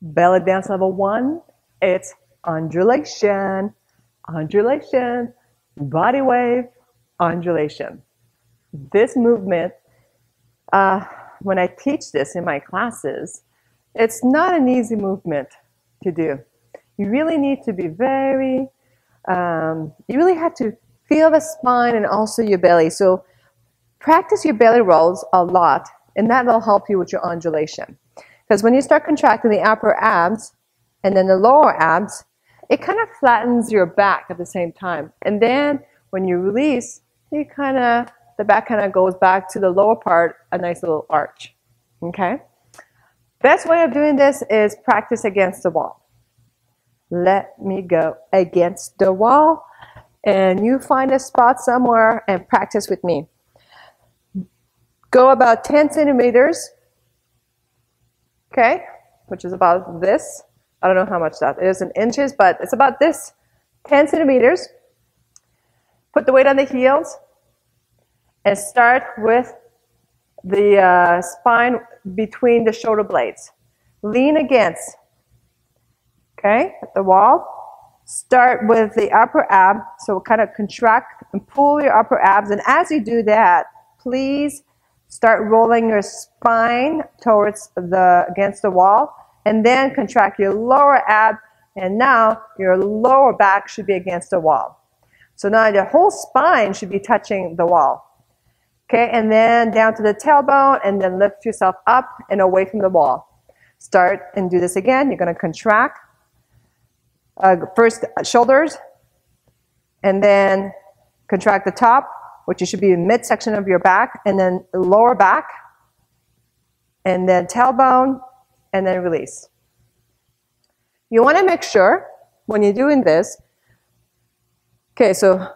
Belly dance level 1, it's undulation, undulation, body wave, undulation. This movement, when I teach this in my classes, it's not an easy movement to do. You really need to be you really have to feel the spine and also your belly. So practice your belly rolls a lot, and that will help you with your undulation. Because when you start contracting the upper abs and then the lower abs, it kind of flattens your back at the same time. And then when you release, the back kind of goes back to the lower part, a nice little arch. Okay? Best way of doing this is practice against the wall. Let me go against the wall, and you find a spot somewhere and practice with me. Go about 10 centimeters. Okay, which is about this. I don't know how much that is in inches, but it's about this, 10 centimeters. Put the weight on the heels and start with the spine between the shoulder blades. Lean against, okay, at the wall. Start with the upper ab, so kind of contract and pull your upper abs. And as you do that, please start rolling your spine towards against the wall, and then contract your lower ab, and now your lower back should be against the wall. So now your whole spine should be touching the wall. Okay, and then down to the tailbone, and then lift yourself up and away from the wall. Start and do this again. You're going to contract first shoulders, and then contract the top, which you should be in midsection of your back, and then lower back, and then tailbone, and then release. You want to make sure when you're doing this, okay, so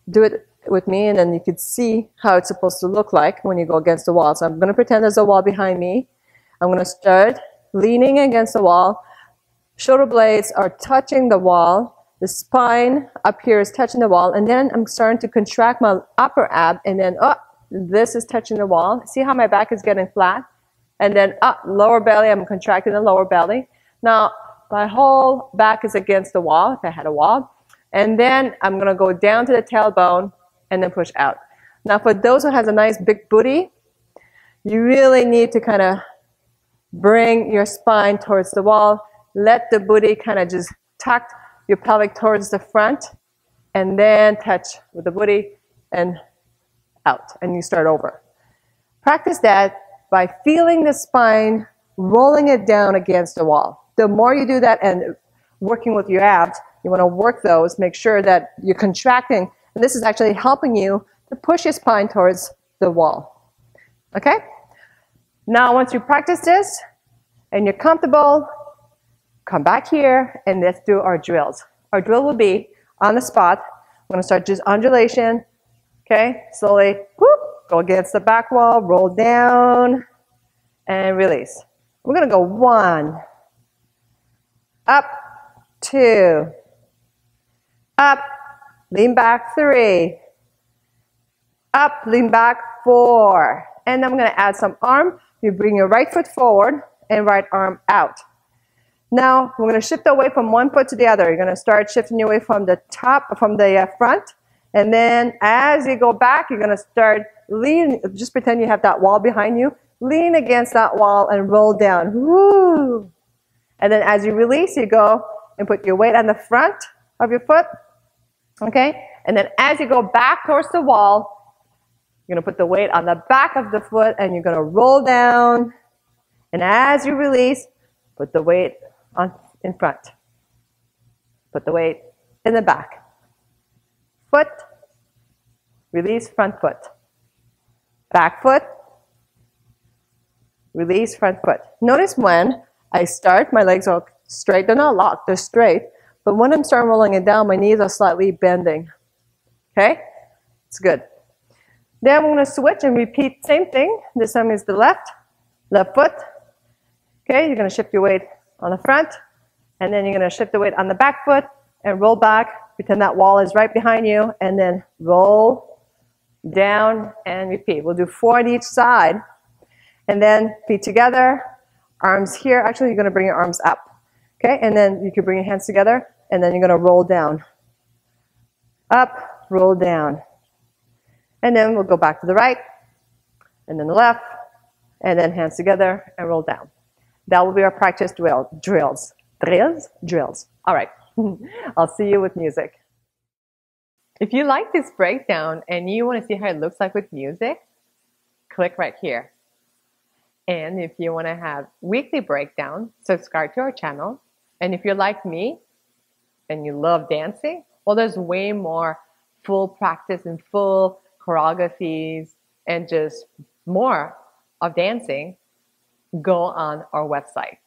do it with me, and then you can see how it's supposed to look like when you go against the wall. So I'm going to pretend there's a wall behind me. I'm going to start leaning against the wall. Shoulder blades are touching the wall. The spine up here is touching the wall, and then I'm starting to contract my upper ab, and then this is touching the wall. See how my back is getting flat? And then lower belly, I'm contracting the lower belly. Now, my whole back is against the wall, if I had a wall. And then I'm going to go down to the tailbone and then push out. Now, for those who has a nice big booty, you really need to kind of bring your spine towards the wall. Let the booty kind of just tuck your pelvic towards the front, and then touch with the booty and out, and you start over. Practice that by feeling the spine, rolling it down against the wall. The more you do that and working with your abs, you want to work those, make sure that you're contracting, and this is actually helping you to push your spine towards the wall. Okay? Now, once you practice this and you're comfortable, come back here and let's do our drills. Our drill will be on the spot. I'm going to start just undulation. Okay, slowly, whoop, go against the back wall, roll down, and release. We're going to go 1, up, 2, up, lean back, 3, up, lean back, 4. And I'm going to add some arm. You bring your right foot forward and right arm out. Now, we're going to shift away from one foot to the other. You're going to start shifting away from the top, from the front. And then as you go back, you're going to start leaning. Just pretend you have that wall behind you. Lean against that wall and roll down. Woo! And then as you release, you go and put your weight on the front of your foot. Okay? And then as you go back towards the wall, you're going to put the weight on the back of the foot, and you're going to roll down. And as you release, put the weight in front. Put the weight in the back. Foot, release, front foot. Back foot, release, front foot. Notice when I start, my legs are straight. They're not locked, they're straight. But when I'm starting rolling it down, my knees are slightly bending. Okay? It's good. Then we're going to switch and repeat same thing. This time is the left foot. Okay, you're going to shift your weight on the front, and then you're going to shift the weight on the back foot and roll back. Pretend that wall is right behind you, and then roll down and repeat. We'll do 4 on each side, and then feet together, arms here. Actually, you're going to bring your arms up. Okay, and then you can bring your hands together, and then you're going to roll down. Up, roll down. And then we'll go back to the right, and then the left, and then hands together and roll down. That will be our practice drills. Drills. All right. I'll see you with music. If you like this breakdown and you want to see how it looks like with music, click right here. And if you want to have weekly breakdown, subscribe to our channel. And if you're like me and you love dancing, well, there's way more full practice and full choreographies and just more of dancing. Go on our website.